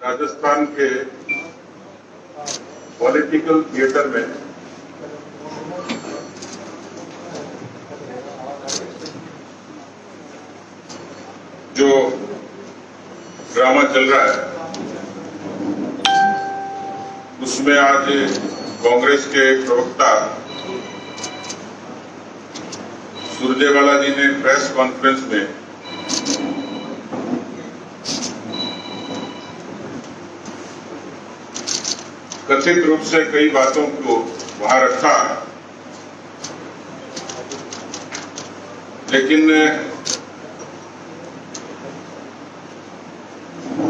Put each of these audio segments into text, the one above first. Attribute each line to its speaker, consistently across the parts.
Speaker 1: राजस्थान के political theatre में जो ड्रामा चल रहा है उसमें आज कांग्रेस के प्रवक्ता सुरजेवाला जी ने प्रेस कॉन्फ्रेंस में कथित रूप से कई बातों को वहां रखा, लेकिन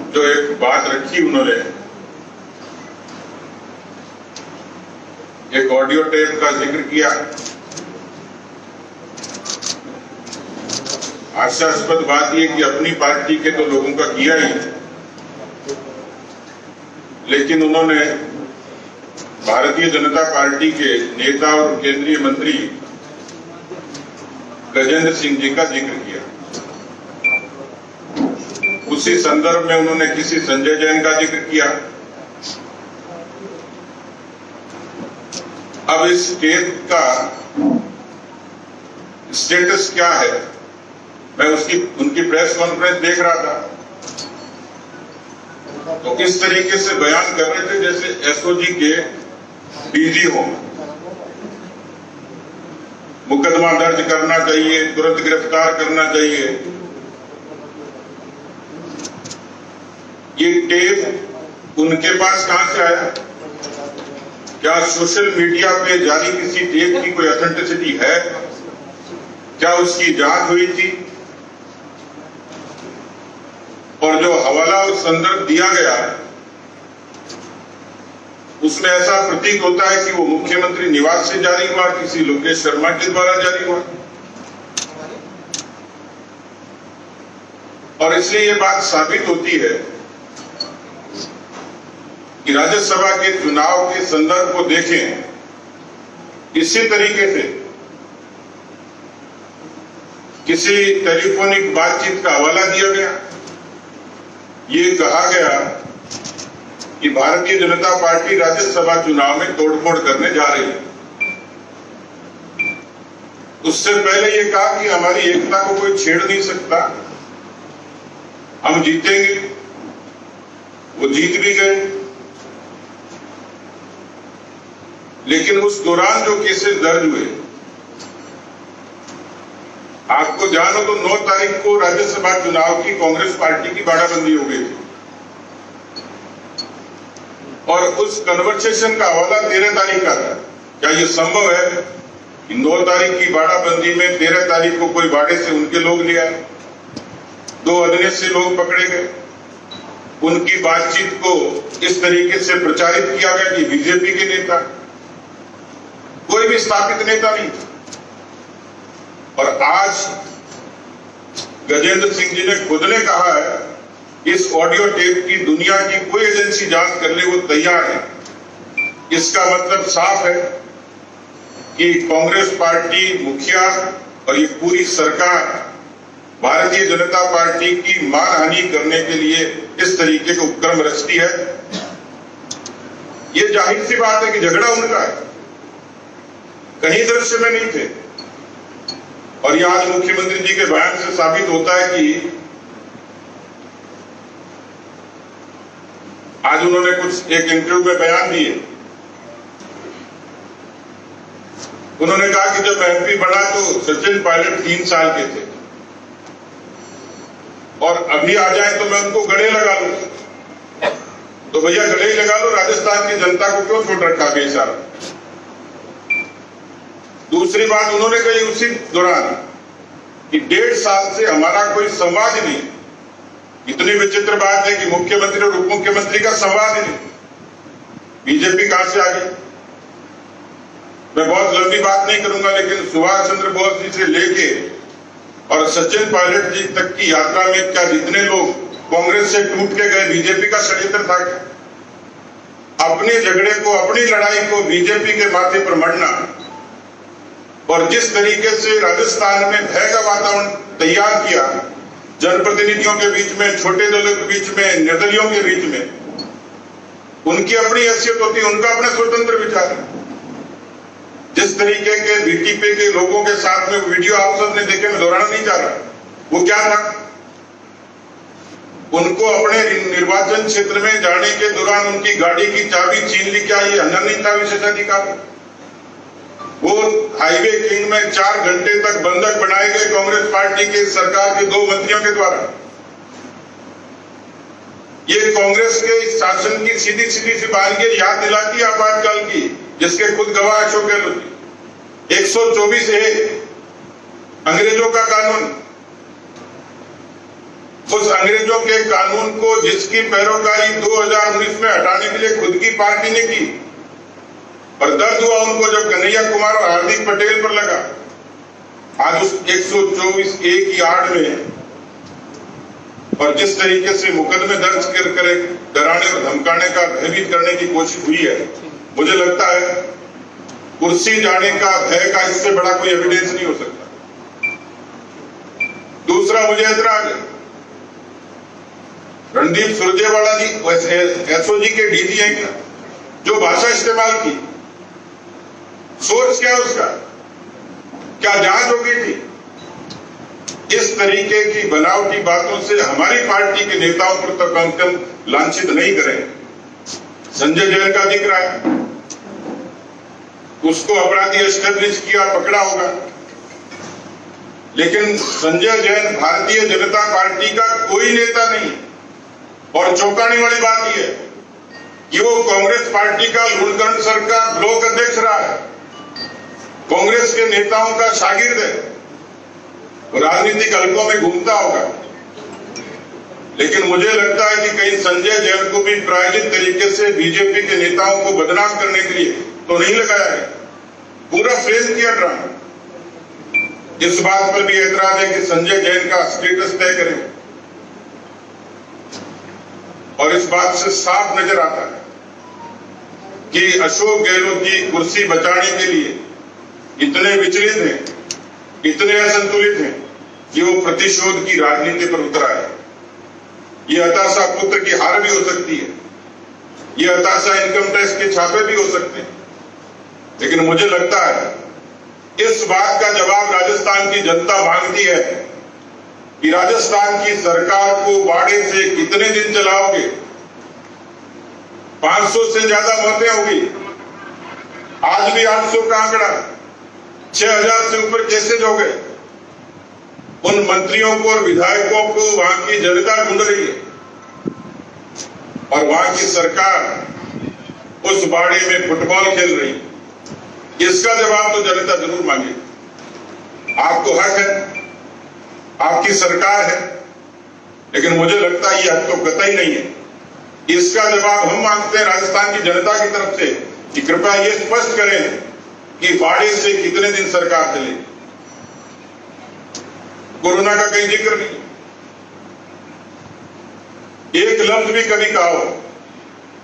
Speaker 1: जो एक बात रखी उन्होंने, एक ऑडियो टेप का जिक्र किया। हास्यास्पद बात यह कि अपनी पार्टी के तो लोगों का किया ही, लेकिन उन्होंने भारतीय जनता पार्टी के नेता और केंद्रीय मंत्री गजेंद्र सिंह जी का जिक्र किया। उसी संदर्भ में उन्होंने किसी संजय जैन का जिक्र किया। अब इस टेप का स्टेटस क्या है, मैं उनकी प्रेस कॉन्फ्रेंस देख रहा था तो इस तरीके से बयान कर रहे थे जैसे एसओजी के डीजी हो। मुकदमा दर्ज करना चाहिए, तुरंत गिरफ्तार करना चाहिए। ये टेप उनके पास कहां से आया? क्या सोशल मीडिया पे जारी किसी टेप की कोई ऑथेंटिसिटी है? क्या उसकी जांच हुई थी? और जो हवाला और संदर्भ दिया गया उसमें ऐसा प्रतीत होता है कि वो मुख्यमंत्री निवास से जारी हुआ, किसी लोकेश शर्मा के द्वारा जारी हुआ। और इसलिए ये बात साबित होती है कि राज्यसभा के चुनाव के संदर्भ को देखें, इसी तरीके से किसी टेलीफोनिक बातचीत का हवाला दिया गया। ये कहा गया कि भारतीय जनता पार्टी राज्यसभा चुनाव में तोड़फोड़ करने जा रही है। उससे पहले ये कहा कि हमारी एकता को कोई छेड़ नहीं सकता, हम जीतेंगे। वो जीत भी गए, लेकिन उस दौरान जो केसेस दर्ज हुए, आपको जानो तो 9 तारीख को राज्यसभा चुनाव की कांग्रेस पार्टी की बाड़ाबंदी हो गई थी और उस कन्वर्सेशन का हवाला 13 तारीख का था। क्या यह संभव है कि 9 तारीख की बाड़ाबंदी में 13 तारीख को कोई बाड़े से उनके लोग ले आए, 2 अधीनस्थ से लोग पकड़े गए, उनकी बातचीत को इस तरीके से प्रचारित किया गया कि बीजेपी के नेता, कोई भी स्थापित नेता नहीं था। और आज गजेंद्र सिंह जी ने खुद ने कहा है इस ऑडियो टेप की दुनिया की कोई एजेंसी जांच कर ले, वो तैयार है। इसका मतलब साफ है कि कांग्रेस पार्टी मुखिया और ये पूरी सरकार भारतीय जनता पार्टी की मानहानि करने के लिए इस तरीके के उपक्रम रचती है। ये जाहिर सी बात है कि झगड़ा उनका है, कहीं दृश्य में नहीं थे। और ये आज मुख्यमंत्री जी के बयान से साबित होता है कि आज उन्होंने कुछ एक इंटरव्यू में बयान दिए। उन्होंने कहा कि जब एमपी बना तो सचिन पायलट 3 साल के थे और अभी आ जाए तो मैं उनको गले लगा लूं। तो भैया गले ही लगा लो, राजस्थान की जनता को क्यों छोड़ रखा बेचारा। दूसरी बात उन्होंने कही उसी दौरान कि 1.5 साल से हमारा कोई संवाद ही नहीं। इतनी विचित्र बात है कि मुख्यमंत्री और उप मुख्यमंत्री का संवाद ही नहीं, बीजेपी कहां से आ गई। मैं बहुत लंबी बात नहीं करूंगा, लेकिन सुभाष चंद्र बोस जी से लेके और सचिन पायलट जी तक की यात्रा में क्या जितने लोग कांग्रेस से टूट के गए, बीजेपी का षड्यंत्र था क्या? अपने झगड़े को, अपनी लड़ाई को बीजेपी के माथे पर मढ़ना और जिस तरीके से राजस्थान में भय का वातावरण तैयार किया, जनप्रतिनिधियों के बीच में, छोटे दलों के बीच में, निर्दलियों के बीच में, उनकी अपनी हैसियत होती है, उनका अपना स्वतंत्र विचार है। जिस तरीके के बीटीपी के लोगों के साथ में वीडियो आप सबने देखे, मैं दोहराना नहीं चाह रहा, वो क्या था, उनको अपने निर्वाचन क्षेत्र में जाने के दौरान उनकी गाड़ी की चाबी छीन ली। क्या ये हनन नहीं था विशेषाधिकार? वो हाईवे किंग में 4 घंटे तक बंधक बनाए गए कांग्रेस पार्टी के सरकार के 2 मंत्रियों के द्वारा। ये कांग्रेस के शासन की सीधी सी बातचीत याद दिलाती है आपातकाल की, जिसके खुद गवाह अशोक गहलोत। 124A अंग्रेजों का कानून, उस अंग्रेजों के कानून को जिसकी पैरोकारी 2019 में हटाने के लिए खुद की पार्टी ने की, और दर्द हुआ उनको जब कन्हैया कुमार और हार्दिक पटेल पर लगा। आज उस 124A की आड़ में और जिस तरीके से मुकदमे दर्ज कर डराने और धमकाने का, भयभीत करने की कोशिश हुई है, मुझे लगता है कुर्सी जाने का भय का इससे बड़ा कोई एविडेंस नहीं हो सकता। दूसरा मुझे ऐतराज है, रणदीप सुरजेवाला जी एसओजी के डीजी हैं क्या, जो भाषा इस्तेमाल की, सोर्स क्या उसका, क्या जांच हो गई थी? इस तरीके की बनावटी बातों से हमारी पार्टी के नेताओं पर तो कम से कम लांछित नहीं करें। संजय जैन का जिक्र है, उसको अपराधी एस्टेब्लिश किया, पकड़ा होगा, लेकिन संजय जैन भारतीय जनता पार्टी का कोई नेता नहीं। और चौंकाने वाली बात यह है कि वो कांग्रेस पार्टी का लुणकरण सर का ब्लॉक अध्यक्ष रहा है, कांग्रेस के नेताओं का शागिर्द है, राजनीतिक हलकों में घूमता होगा। लेकिन मुझे लगता है कि कहीं संजय जैन को भी प्रायोजित तरीके से बीजेपी के नेताओं को बदनाम करने के लिए तो नहीं लगाया है, पूरा फ्रेम किया ड्रामा। इस बात पर भी एतराज है कि संजय जैन का स्टेटस तय करें, और इस बात से साफ नजर आता है कि अशोक गहलोत जी कुर्सी बचाने के लिए इतने विचलित हैं, इतने असंतुलित हैं कि वो प्रतिशोध की राजनीति पर उतरा है। ये हताशा पुत्र की हार भी हो सकती है, ये हताशा इनकम टैक्स के छापे भी हो सकते हैं, लेकिन मुझे लगता है इस बात का जवाब राजस्थान की जनता मांगती है कि राजस्थान की सरकार को बाड़े से कितने दिन चलाओगे। 500 से ज्यादा मौतें होगी, आज भी 800 का आंकड़ा, 6000 से ऊपर केसेज हो गए। उन मंत्रियों को और विधायकों को वहां की जनता ढूंढ रही है, और वहां की सरकार उस बाड़े में फुटबॉल खेल रही है। इसका जवाब तो जनता जरूर मांगेगी। आपको हक है, आपकी सरकार है, लेकिन मुझे लगता है ये हक तो कतई नहीं है। इसका जवाब हम मांगते हैं राजस्थान की जनता की तरफ से कि कृपया ये स्पष्ट करें कि बाड़े से कितने दिन सरकार चलेगी। कोरोना का कहीं जिक्र नहीं, एक लफ्ज भी कभी कहा हो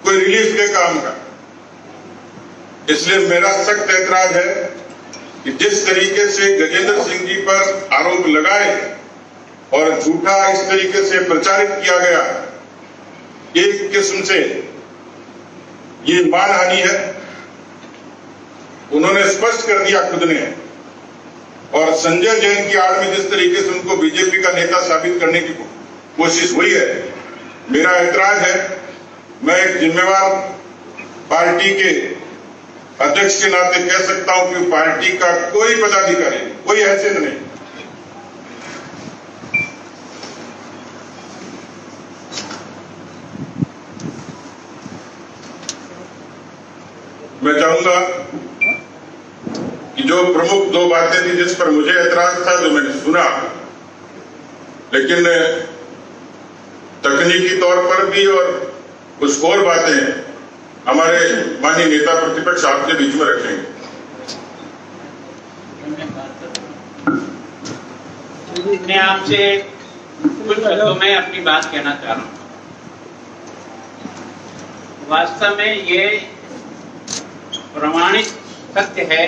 Speaker 1: कोई रिलीफ के काम का। इसलिए मेरा सख्त ऐतराज है कि जिस तरीके से गजेंद्र सिंह जी पर आरोप लगाए और झूठा इस तरीके से प्रचारित किया गया, एक किस्म से ये मानहानि है। उन्होंने स्पष्ट कर दिया खुद ने, और संजय जैन की आड़ में जिस तरीके से उनको बीजेपी का नेता साबित करने की कोशिश हुई है, मेरा ऐतराज है। मैं एक जिम्मेवार पार्टी के अध्यक्ष के नाते कह सकता हूं कि पार्टी का कोई पदाधिकारी, कोई हैसियत नहीं। मैं चाहूंगा कि जो प्रमुख 2 बातें थी जिस पर मुझे ऐतराज था, जो मैंने सुना, लेकिन तकनीकी तौर पर भी और कुछ और बातें हमारे माननीय नेता प्रतिपक्ष आपके बीच में रखेंगे।
Speaker 2: मैं आपसे कुछ शब्दों में अपनी बात कहना चाह रहा हूँ। वास्तव में ये प्रमाणित सत्य है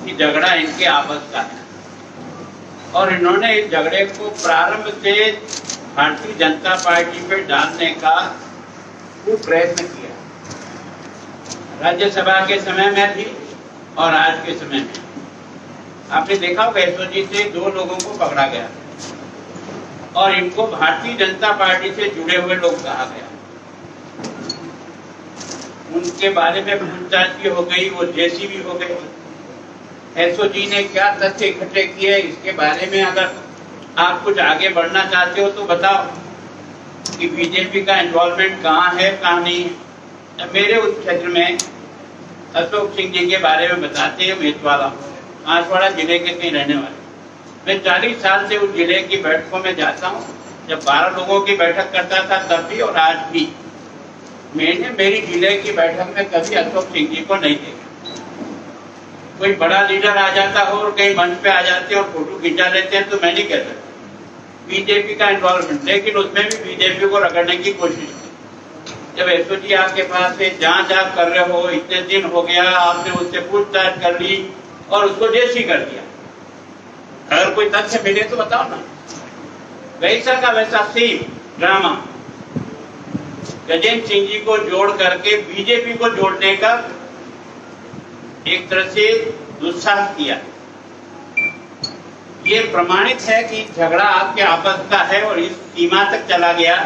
Speaker 2: कि झगड़ा इनके आपस का है, और इन्होंने इस झगड़े को प्रारंभ से भारतीय जनता पार्टी पे डालने का वो प्रयत्न किया। राज्यसभा के समय में थी और आज के समय में। आपने देखा होगा एसओजी से 2 लोगों को पकड़ा गया और इनको भारतीय जनता पार्टी से जुड़े हुए लोग कहा गया। उनके बारे में पूछताछ भी हो गई, वो जेसी भी हो गई। एसओजी ने क्या तथ्य इकट्ठे किए इसके बारे में अगर आप कुछ आगे बढ़ना चाहते हो तो बताओ कि बीजेपी का इन्वॉल्वमेंट कहाँ है कहाँ नहीं है। मेरे उस क्षेत्र में अशोक सिंह जी के बारे में बताते हैं, मेतवाड़ा बांसवाड़ा जिले के कहीं रहने वाले। मैं 40 साल से उस जिले की बैठकों में जाता हूँ, जब 12 लोगों की बैठक करता था तब भी और आज भी। मैंने मेरी जिले की बैठक में कभी अशोक सिंह जी को नहीं देखा। कोई बड़ा लीडर आ जाता हो और कहीं मंच पे आ जाते हैं और फोटो खिंचा लेते हैं तो मैं नहीं कहता बीजेपी का इन्वॉल्वमेंट, लेकिन उसमें भी बीजेपी को रगड़ने की कोशिश की। जब एसओजी आपके पास से जांच आप कर रहे हो, इतने दिन हो गया, आपने उससे पूछताछ कर ली और उसको जेसी कर दिया। अगर कोई तथ्य मिले तो बताओ ना। वैसा का वैसा सेम ड्रामा गजेंद्र सिंह जी को जोड़ करके बीजेपी को जोड़ने का एक तरह से दुस्साहस किया। ये प्रमाणित है कि झगड़ा आपके आपस का है और इस सीमा तक चला गया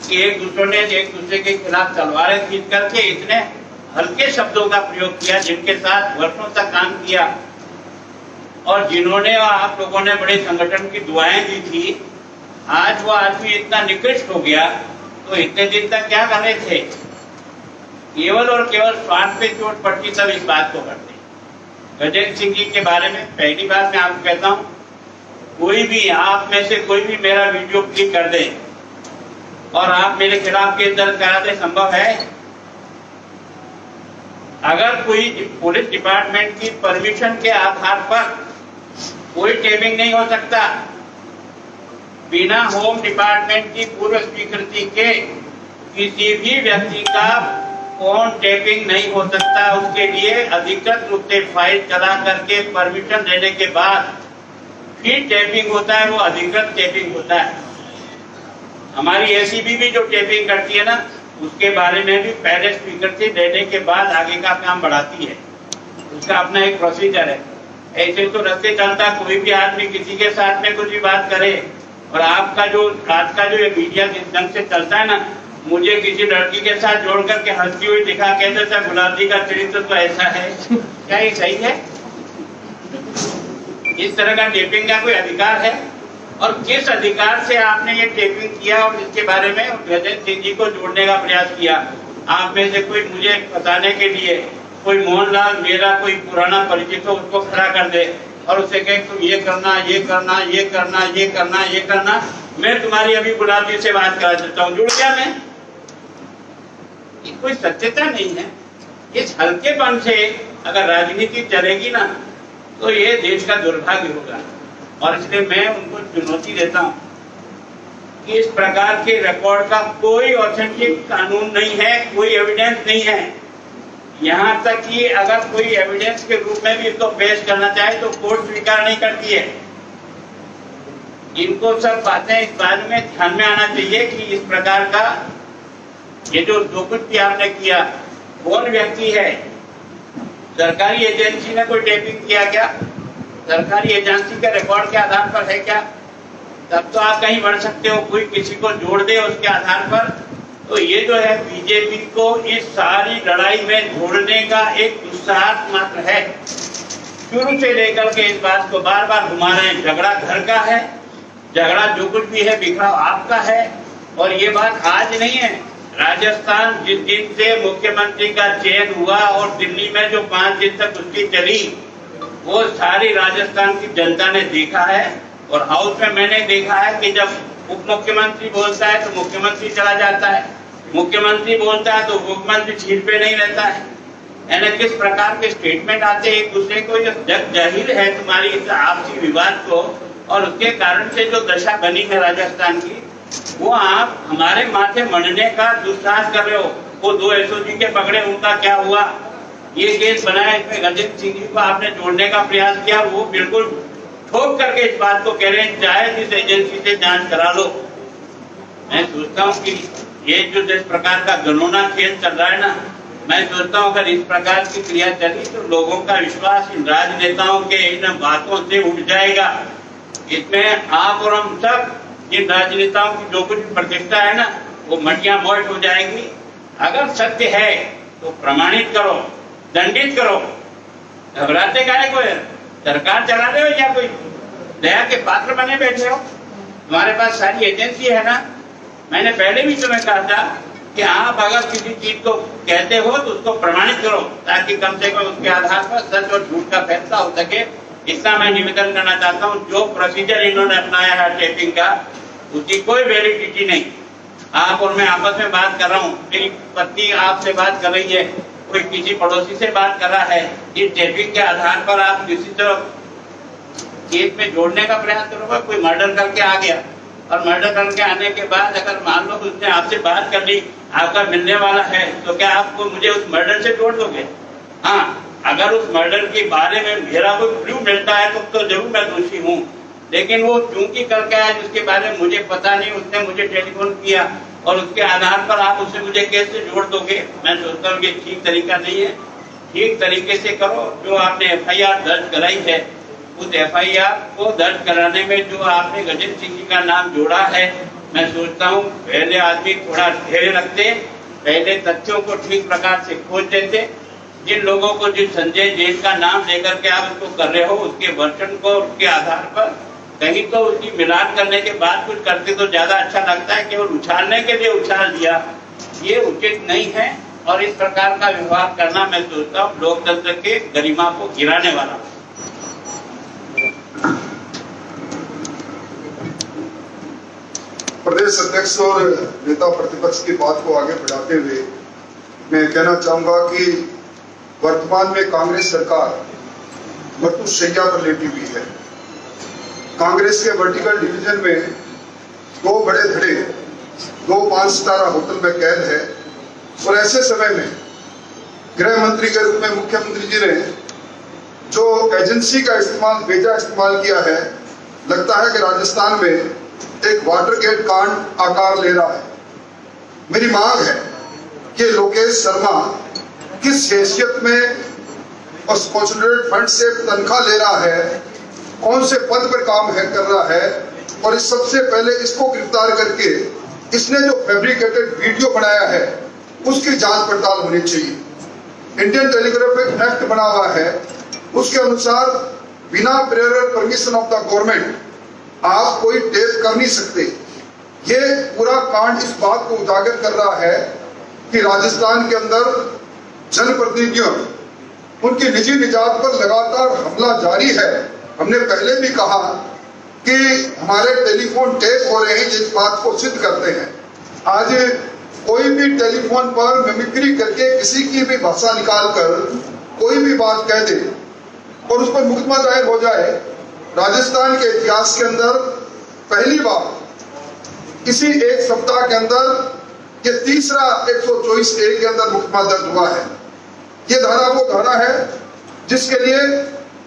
Speaker 2: कि एक दूसरे के खिलाफ तलवारें खींच करके इतने हल्के शब्दों का प्रयोग किया जिनके साथ वर्षों तक काम किया और जिन्होंने आप लोगों ने बड़े संगठन की दुआएं दी थी। आज वो आदमी इतना निकृष्ट हो गया तो इतने दिन तक क्या कर रहे थे? केवल और केवल स्वार्थ पे चोट पड़ती तब इस बात को करते। गजेंद्र सिंह जी के बारे में पहली बात मैं आपको कहता हूँ, कोई भी आप में से कोई भी मेरा वीडियो क्लिक कर दे और आप मेरे खिलाफ केस दर्ज करा दे, संभव है? अगर कोई पुलिस डिपार्टमेंट की परमिशन के आधार पर कोई टेपिंग नहीं हो सकता, बिना होम डिपार्टमेंट की पूर्व स्वीकृति के किसी भी व्यक्ति का फोन टेपिंग नहीं हो सकता। उसके लिए अधिकृत रूप से फाइल चला करके परमिशन लेने के बाद फिर टेपिंग होता है, वो अधिकृत टेपिंग होता है। हमारी एसीबी भी जो टेपिंग करती है ना, उसके बारे में भी पहले स्वीकृति लेने के बाद आगे का काम बढ़ाती है। उसका अपना एक प्रोसीजर है। ऐसे तो रस्ते चलता कोई भी आदमी किसी के साथ में कुछ भी बात करे। और आपका जो आज का जो ये मीडिया जिस ढंग से चलता है ना, मुझे किसी लड़की के साथ जोड़ करके हंसती हुई दिखा कहते था गुलाब जी का चरित्र तो ऐसा है। क्या ये सही है? इस तरह का टेपिंग का कोई अधिकार है? और किस अधिकार से आपने ये टेपिंग किया और इसके बारे में गजेंद्र सिंह जी को जोड़ने का प्रयास किया? आप में से कोई मुझे बताने के लिए कोई मोहनलाल मेरा कोई पुराना परिचित हो उसको खड़ा कर दे और उससे कहे तुम ये करना ये करना ये करना ये करना ये करना, मैं तुम्हारी अभी गुलाब जी से बात करा देता हूँ, जुड़ गया मैं। ये कोई सत्यता नहीं है। इस हल्केपन से अगर राजनीति चलेगी ना तो ये देश का दुर्भाग्य होगा। और इसलिए मैं उनको चुनौती देता हूँ कि इस प्रकार के रिकॉर्ड का कोई ऑथेंटिक कानून नहीं है, कोई एविडेंस नहीं है। यहाँ तक कि अगर कोई एविडेंस के रूप में भी इसको पेश करना चाहे तो कोर्ट स्वीकार नहीं करती है। इनको सब बातें इस बारे में ध्यान में आना चाहिए कि इस प्रकार का ये जो कुछ भी आपने किया, कौन व्यक्ति है? सरकारी एजेंसी ने कोई टेपिंग किया क्या? सरकारी एजेंसी के रिकॉर्ड के आधार पर है क्या? तब तो आप कहीं बढ़ सकते हो, कोई किसी को जोड़ दे उसके आधार पर। तो ये जो है बीजेपी को इस सारी लड़ाई में जोड़ने का एक दुस्साहस मात्र है। शुरू से लेकर के इस बात को बार बार घुमा रहे हैं। झगड़ा घर का है, झगड़ा जो कुछ भी है बिखराव आपका है। और ये बात आज नहीं है। राजस्थान जिस दिन से मुख्यमंत्री का चयन हुआ और दिल्ली में जो 5 दिन तक उसकी चली, वो सारी राजस्थान की जनता ने देखा है। और हाउस में मैंने देखा है कि जब उप मुख्यमंत्री बोलता है तो मुख्यमंत्री चला जाता है, मुख्यमंत्री बोलता है तो मुख्यमंत्री सीट पे नहीं रहता है। यानी किस प्रकार के स्टेटमेंट आते हैं एक दूसरे को। ये जग जाहिर है तुम्हारी इस आपसी विवाद को, और उसके कारण से जो दशा बनी है राजस्थान की, वो आप हमारे माथे मरने का दुस्साहस कर रहे हो। वो 2 एसओजी के पकड़े, उनका क्या हुआ? ये केस बनाया, इसमें गजेंद्र सिंह जी को आपने जोड़ने का प्रयास किया। वो बिल्कुल ठोक करके इस बात को कह रहे हैं चाहे जिस एजेंसी से जांच करा लो। मैं सोचता हूँ कि ये जो जिस प्रकार का घिनौना खेल चल रहा है ना, मैं सोचता हूँ अगर इस प्रकार की क्रिया चली तो लोगों का विश्वास इन राजनेताओं के इन बातों से उठ जाएगा। इसमें आप और हम सब इन राजनेताओं की जो कुछ प्रतिष्ठा है ना, वो मटिया मोट हो जाएगी। अगर सत्य है तो प्रमाणित करो, दंडित करो। घबराते काहे को है? सरकार चला रहे हो या कोई दया के पात्र बने बैठे हो? तुम्हारे पास सारी एजेंसी है ना। मैंने पहले भी तुम्हें कहा था कि आप अगर किसी चीज को कहते हो तो उसको प्रमाणित करो, ताकि कम से कम उसके आधार पर सच और झूठ का फैसला हो सके। इतना मैं निवेदन करना चाहता हूँ। जो प्रोसीजर इन्होंने अपनाया है टेपिंग का, उसकी कोई वैलिडिटी नहीं। आप और मैं आपस में बात कर रहा हूँ, मेरी पत्नी आपसे बात कर रही है, कोई किसी पड़ोसी से बात कर रहा है। इस टेपिंग के आधार पर आप किसी तरह केस में जोड़ने का प्रयास करोगे। कोई मर्डर करके आ गया और मर्डर करके आने के बाद अगर मान लो उसने आपसे बात कर ली, आपका मिलने वाला है, तो क्या आपको मुझे उस मर्डर से जोड़ दोगे? हाँ, अगर उस मर्डर के बारे में मेरा कोई क्लू मिलता है तो जरूर मैं दोषी हूँ। लेकिन वो चूंकि करके आया जिसके बारे में मुझे पता नहीं, उसने मुझे टेलीफोन किया और उसके आधार पर आप उससे मुझे केस से जोड़ दोगे। मैं सोचता हूँ कि ठीक तरीका नहीं है। ठीक तरीके से करो। जो आपने FIR दर्ज कराई है, उस FIR को दर्ज कराने में जो आपने गजेंद्र सिंह जी का नाम जोड़ा है, मैं सोचता हूँ पहले आदमी थोड़ा धैर्य रखते, पहले तथ्यों को ठीक प्रकार से खोज देते। जिन लोगों को जिस संजय जैन का नाम लेकर के आप उसको कर रहे हो, उसके वर्षन को उसके आधार पर कहीं तो उसकी मिलान करने के बाद कुछ करते तो ज्यादा अच्छा लगता है। केवल उछालने के लिए उछाल दिया, ये उचित नहीं है। और इस प्रकार का व्यवहार करना मैं सोचता हूँ लोकतंत्र के गरिमा को गिराने वाला।
Speaker 3: प्रदेश अध्यक्ष और नेता प्रतिपक्ष की बात को आगे बढ़ाते हुए मैं कहना चाहूंगा कि वर्तमान में कांग्रेस सरकार मृत्युशैया पर लेटी हुई है। कांग्रेस के वर्टिकल डिवीजन में 2 बड़े धड़े 2 5 सितारा होटल में कैद है। और ऐसे समय में गृह मंत्री के रूप में मुख्यमंत्री जी ने जो एजेंसी का इस्तेमाल, बेजा इस्तेमाल किया है, लगता है कि राजस्थान में एक वाटरगेट कांड आकार ले रहा है। मेरी मांग है कि लोकेश शर्मा किस हैसियत में और कंसोलिडेटेड फंड से तनख्वाह ले रहा है, कौन से पद पर काम कर रहा है, और इस सबसे पहले इसको गिरफ्तार करके इसने जो फैब्रिकेटेड वीडियो बनाया है उसकी जांच पड़ताल होनी चाहिए। इंडियन टेलीग्राफिक एक्ट बना हुआ है, उसके अनुसार बिना prayer permission of the government आप कोई टेप कर नहीं सकते। ये पूरा कांड इस बात को उजागर कर रहा है कि राजस्थान के अंदर जनप्रतिनिधियों उनकी निजी निजात पर लगातार हमला जारी है। हमने पहले भी कहा कि हमारे टेलीफोन टेप हो रहे हैं, जिस बात को सिद्ध करते हैं। आज कोई भी टेलीफोन पर मिमिक्री करके किसी की भी भाषा निकालकर कोई भी बात कह दे और उस पर मुकदमा दायर हो जाए। राजस्थान के इतिहास के अंदर पहली बार इसी एक सप्ताह के अंदर ये तीसरा 124A के अंदर मुकदमा दर्ज हुआ है। ये धारा वो धारा है जिसके लिए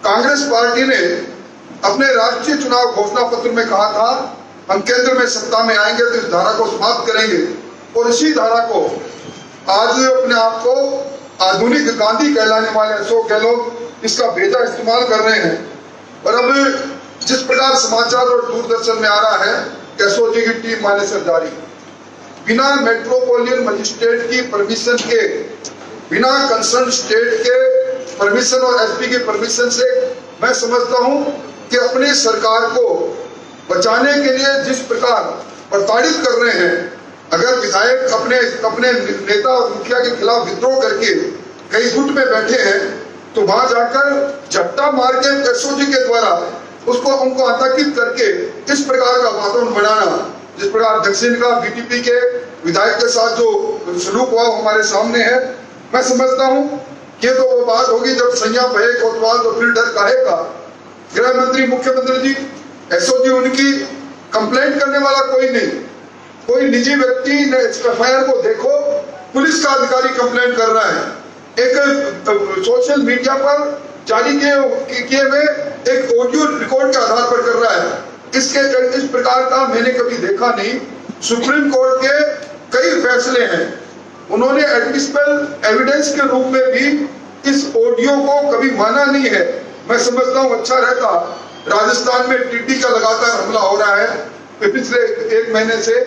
Speaker 3: कांग्रेस पार्टी ने अपने राष्ट्रीय चुनाव घोषणा पत्र में कहा था हम केंद्र में सत्ता में आएंगे तो इस धारा को समाप्त करेंगे। और इसी धारा को आज अपने आप को आधुनिक गांधी कहलाने वाले अशोक गहलोत इसका बेजा इस्तेमाल कर रहे हैं। और अब जिस प्रकार समाचार और दूरदर्शन में आ रहा है कि एसओजी की टीम मानेसर जारी, बिना मेट्रोपोलिटन मजिस्ट्रेट की परमिशन के, बिना कंसर्न स्टेट के परमिशन और एसपी की परमिशन से, मैं समझता हूं कि अपनी सरकार को बचाने के लिए जिस प्रकार प्रताड़ित कर रहे हैं, अगर विधायक अपने नेता और मुखिया के खिलाफ विद्रोह करके कई गुट में बैठे हैं तो वहां जाकर झट्टा मार के एसओजी के द्वारा उनको आतंकित करके इस प्रकार का वातावरण बनाना, जिस प्रकार दक्षिण का बीटीपी के विधायक के साथ जो सलूक हुआ हमारे सामने है, मैं समझता हूं कि तो वो बात होगी जब सैया बहे कोतवाल तो फिर डर काहे का। गृह मंत्री, मुख्यमंत्री जी, एसओजी उनकी कंप्लेंट करने वाला कोई नहीं। कोई निजी व्यक्ति ने FIR को देखो, पुलिस का अधिकारी कंप्लेंट कर रहा है, एक सोशल मीडिया पर जारी किए हुए एक ऑडियो रिकॉर्ड के आधार पर कर रहा है। इस प्रकार का मैंने कभी देखा नहीं। सुप्रीम कोर्ट के कई फैसले हैं उन्होंने एडमिसिबल एविडेंस के रूप में भी इस ऑडियो को कभी माना नहीं है। मैं समझता हूं अच्छा रहता। राजस्थान में टिड्डी का लगातार हमला हो रहा है। पिछले एक महीने से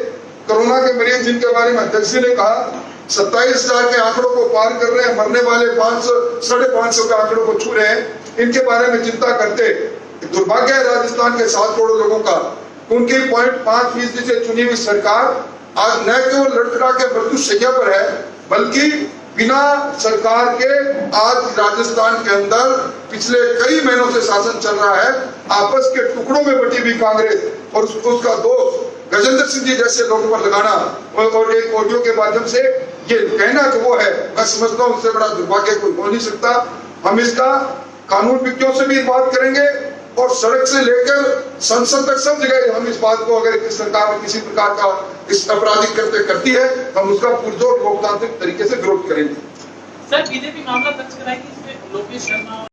Speaker 3: कोरोना के मरीज जिनके बारे में अध्यक्ष जी ने कहा 27,000 के आंकड़ों को पार कर रहे हैं, मरने वाले 500 550 के आंकड़ों को छू रहे हैं, इनके बारे में चिंता करते। दुर्भाग्य है राजस्थान के 7 करोड़ लोगों का, उनकी 0.5% से चुनी हुई सरकार आज न केवल लड़खड़ा के मृत्यु शैया पर है, बल्कि बिना सरकार के आज राजस्थान के अंदर पिछले कई महीनों से शासन चल रहा है। आपस के टुकड़ों में बटी हुई कांग्रेस और उसका दोस्त गजेंद्र सिंह जी जैसे लोगों पर लगाना और एक ऑडियो के माध्यम से ये कहना कि वो है, मैं समझता हूं उससे बड़ा दुर्भाग्य कोई हो नहीं सकता। हम इसका कानून विज्ञों से भी बात करेंगे और सड़क से लेकर संसद तक सब जगह हम इस बात को, अगर सरकार किसी प्रकार का इस आपराधिक कृत्य करती है, हम उसका पुरजोर लोकतांत्रिक तरीके से विरोध करेंगे।
Speaker 4: सर, बीजेपी मामला दर्ज कराएगी इसमें लोकेश शर्मा